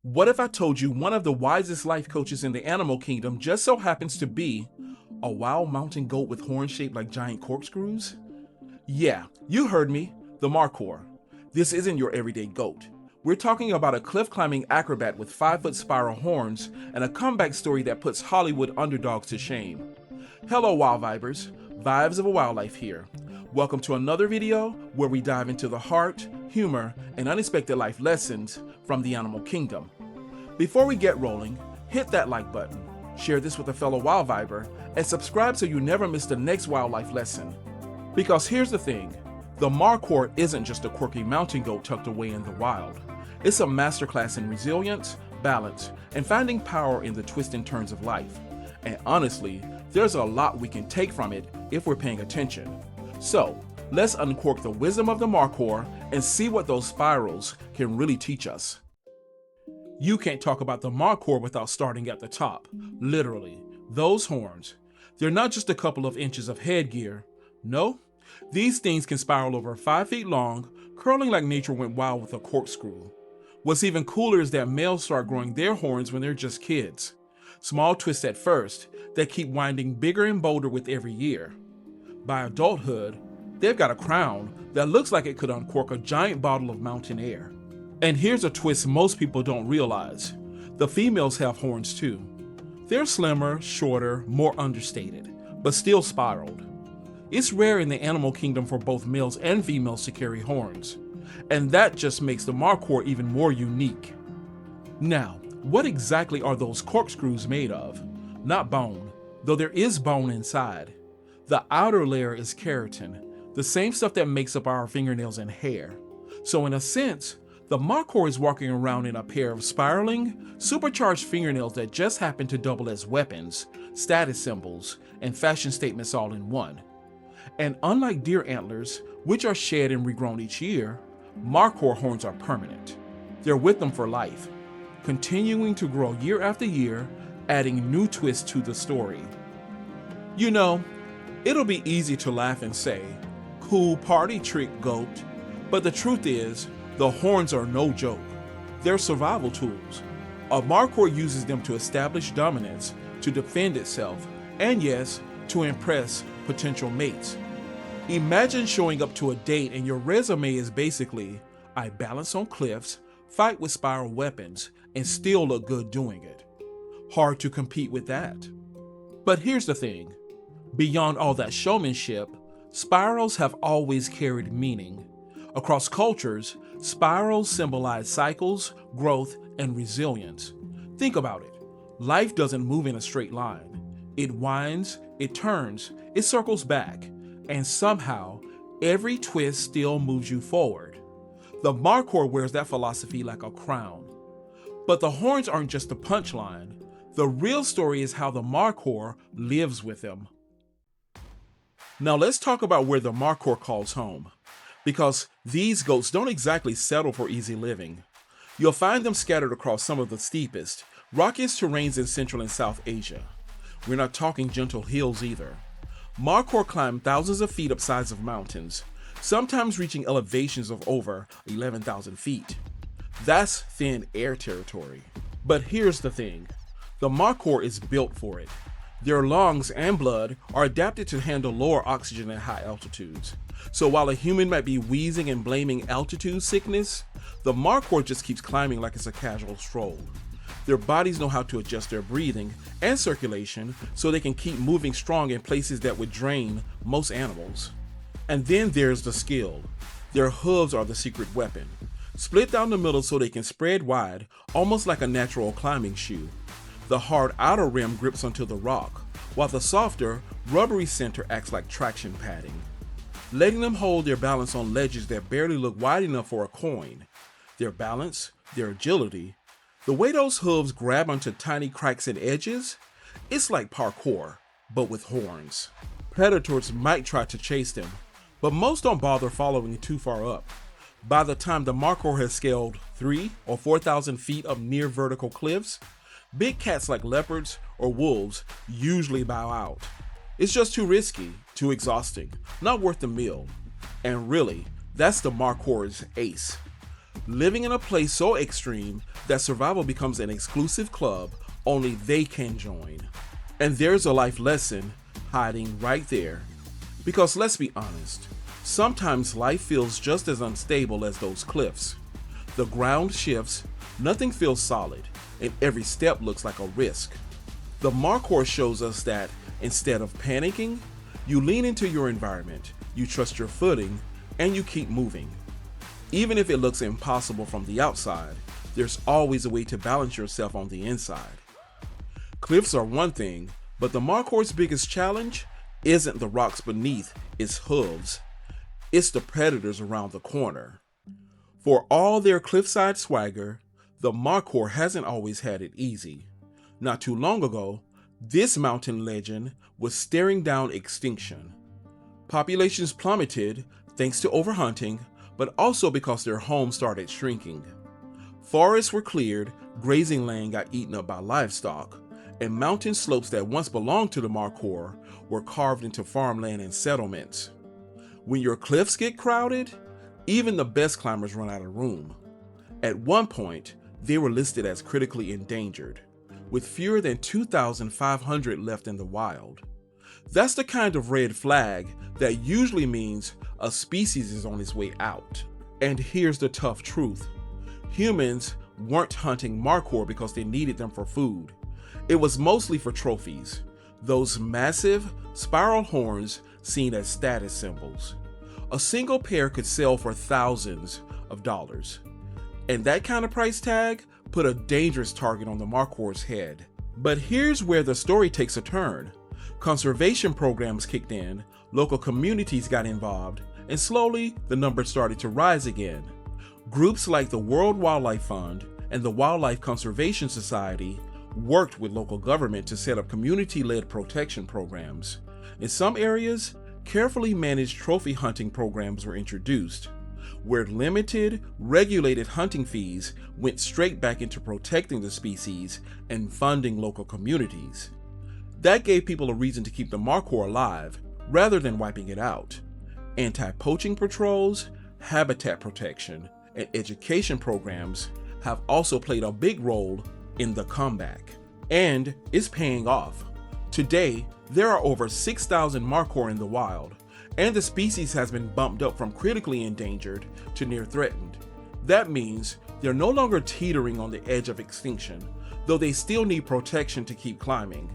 What if I told you one of the wisest life coaches in the animal kingdom just so happens to be a wild mountain goat with horns shaped like giant corkscrews? Yeah, you heard me, the Markhor. This isn't your everyday goat. We're talking about a cliff-climbing acrobat with 5-foot spiral horns and a comeback story that puts Hollywood underdogs to shame. Hello Wild Vibers, Vibes of a Wildlife here. Welcome to another video where we dive into the heart, humor, and unexpected life lessons from the animal kingdom. Before we get rolling, hit that like button, share this with a fellow Wild Viber, and subscribe so you never miss the next wildlife lesson. Because here's the thing, the Markhor isn't just a quirky mountain goat tucked away in the wild. It's a masterclass in resilience, balance, and finding power in the twists and turns of life. And honestly, there's a lot we can take from it if we're paying attention. So, let's uncork the wisdom of the Markhor and see what those spirals can really teach us. You can't talk about the Markhor without starting at the top. Literally, those horns. They're not just a couple of inches of headgear. No, these things can spiral over 5 feet long, curling like nature went wild with a corkscrew. What's even cooler is that males start growing their horns when they're just kids. Small twists at first that keep winding bigger and bolder with every year. By adulthood, they've got a crown that looks like it could uncork a giant bottle of mountain air. And here's a twist most people don't realize. The females have horns too. They're slimmer, shorter, more understated, but still spiraled. It's rare in the animal kingdom for both males and females to carry horns, and that just makes the Markhor even more unique. Now, what exactly are those corkscrews made of? Not bone, though there is bone inside. The outer layer is keratin, the same stuff that makes up our fingernails and hair. So in a sense, the Markhor is walking around in a pair of spiraling, supercharged fingernails that just happen to double as weapons, status symbols, and fashion statements all in one. And unlike deer antlers, which are shed and regrown each year, Markhor horns are permanent. They're with them for life, continuing to grow year after year, adding new twists to the story. You know, it'll be easy to laugh and say, cool party trick, goat. But the truth is, the horns are no joke. They're survival tools. A Markhor uses them to establish dominance, to defend itself, and yes, to impress potential mates. Imagine showing up to a date and your resume is basically, I balance on cliffs, fight with spiral weapons, and still look good doing it. Hard to compete with that. But here's the thing. Beyond all that showmanship, spirals have always carried meaning. Across cultures, spirals symbolize cycles, growth, and resilience. Think about it. Life doesn't move in a straight line. It winds, it turns, it circles back, and somehow, every twist still moves you forward. The Markhor wears that philosophy like a crown. But the horns aren't just the punchline. The real story is how the Markhor lives with them. Now let's talk about where the Markhor calls home. Because these goats don't exactly settle for easy living. You'll find them scattered across some of the steepest, rockiest terrains in Central and South Asia. We're not talking gentle hills either. Markhor climb thousands of feet up sides of mountains, sometimes reaching elevations of over 11,000 feet. That's thin air territory. But here's the thing. The Markhor is built for it. Their lungs and blood are adapted to handle lower oxygen at high altitudes. So while a human might be wheezing and blaming altitude sickness, the Markhor just keeps climbing like it's a casual stroll. Their bodies know how to adjust their breathing and circulation so they can keep moving strong in places that would drain most animals. And then there's the skill. Their hooves are the secret weapon. Split down the middle so they can spread wide, almost like a natural climbing shoe. The hard outer rim grips onto the rock, while the softer, rubbery center acts like traction padding, letting them hold their balance on ledges that barely look wide enough for a coin. Their balance, their agility, the way those hooves grab onto tiny cracks and edges, it's like parkour, but with horns. Predators might try to chase them, but most don't bother following too far up. By the time the Markhor has scaled 3,000 or 4,000 feet up near vertical cliffs, big cats like leopards or wolves usually bow out. It's just too risky, too exhausting, not worth the meal. And really, that's the Markhor's ace. living in a place so extreme that survival becomes an exclusive club only they can join. And there's a life lesson hiding right there. Because let's be honest, sometimes life feels just as unstable as those cliffs. The ground shifts, nothing feels solid, and every step looks like a risk. The Markhor shows us that instead of panicking, you lean into your environment, you trust your footing, and you keep moving. Even if it looks impossible from the outside, there's always a way to balance yourself on the inside. Cliffs are one thing, but the Markhor's biggest challenge isn't the rocks beneath its hooves. It's the predators around the corner. For all their cliffside swagger, the Markhor hasn't always had it easy. Not too long ago, this mountain legend was staring down extinction. Populations plummeted thanks to overhunting, but also because their homes started shrinking. Forests were cleared, grazing land got eaten up by livestock, and mountain slopes that once belonged to the Markhor were carved into farmland and settlements. When your cliffs get crowded, even the best climbers run out of room. At one point, they were listed as critically endangered, with fewer than 2,500 left in the wild. That's the kind of red flag that usually means a species is on its way out. And here's the tough truth. Humans weren't hunting Markhor because they needed them for food. It was mostly for trophies, those massive spiral horns seen as status symbols. A single pair could sell for thousands of dollars. And that kind of price tag put a dangerous target on the Markhor's head. But here's where the story takes a turn. Conservation programs kicked in, local communities got involved, and slowly the numbers started to rise again. Groups like the World Wildlife Fund and the Wildlife Conservation Society worked with local government to set up community-led protection programs. In some areas, carefully managed trophy hunting programs were introduced, where limited, regulated hunting fees went straight back into protecting the species and funding local communities. That gave people a reason to keep the Markhor alive, rather than wiping it out. Anti-poaching patrols, habitat protection, and education programs have also played a big role in the comeback. And it's paying off. Today, there are over 6,000 Markhor in the wild, and the species has been bumped up from critically endangered to near threatened. That means they're no longer teetering on the edge of extinction, though they still need protection to keep climbing.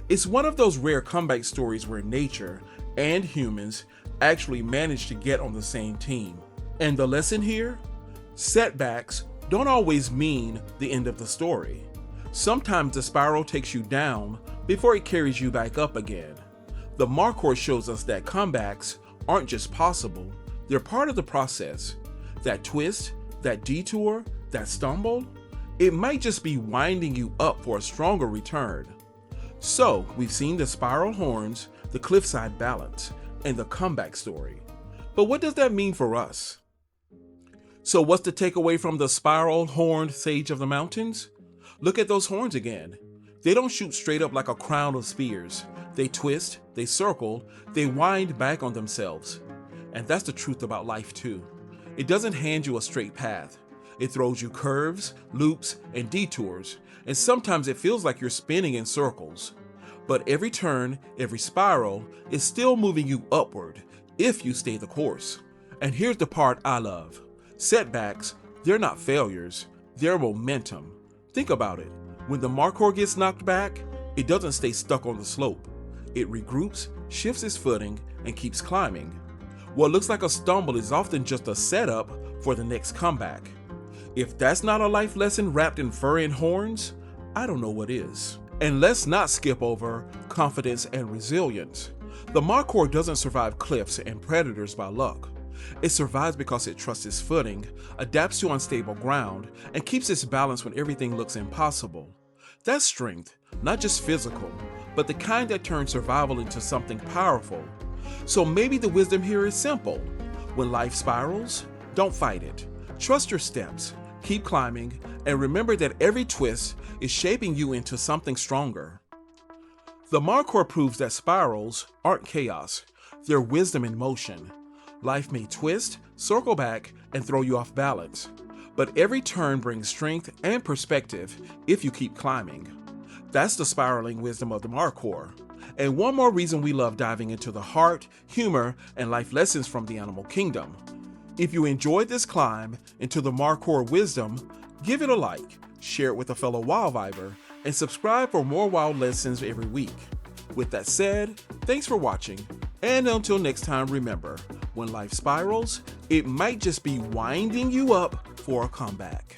It's one of those rare comeback stories where nature and humans actually manage to get on the same team. And the lesson here? Setbacks don't always mean the end of the story. Sometimes the spiral takes you down before it carries you back up again. The Markhor shows us that comebacks aren't just possible, they're part of the process. That twist, that detour, that stumble, it might just be winding you up for a stronger return. So, we've seen the spiral horns, the cliffside balance, and the comeback story. But what does that mean for us? So what's the takeaway from the spiral horned sage of the mountains? Look at those horns again. They don't shoot straight up like a crown of spears. They twist, they circle, they wind back on themselves. And that's the truth about life too. It doesn't hand you a straight path. It throws you curves, loops, and detours, and sometimes it feels like you're spinning in circles. But every turn, every spiral is still moving you upward if you stay the course. And here's the part I love. Setbacks, they're not failures, they're momentum. Think about it. When the Markhor gets knocked back, it doesn't stay stuck on the slope. It regroups, shifts its footing, and keeps climbing. What looks like a stumble is often just a setup for the next comeback. If that's not a life lesson wrapped in fur and horns, I don't know what is. And let's not skip over confidence and resilience. The Markhor doesn't survive cliffs and predators by luck. It survives because it trusts its footing, adapts to unstable ground, and keeps its balance when everything looks impossible. That's strength, not just physical, but the kind that turns survival into something powerful. So maybe the wisdom here is simple. When life spirals, don't fight it. Trust your steps, keep climbing, and remember that every twist is shaping you into something stronger. The Markhor proves that spirals aren't chaos, they're wisdom in motion. Life may twist, circle back, and throw you off balance. but every turn brings strength and perspective if you keep climbing. That's the spiraling wisdom of the Markhor. And one more reason we love diving into the heart, humor, and life lessons from the animal kingdom. If you enjoyed this climb into the Markhor wisdom, give it a like, share it with a fellow wild viber, and subscribe for more wild lessons every week. With that said, thanks for watching, and until next time, remember, when life spirals, it might just be winding you up for a comeback.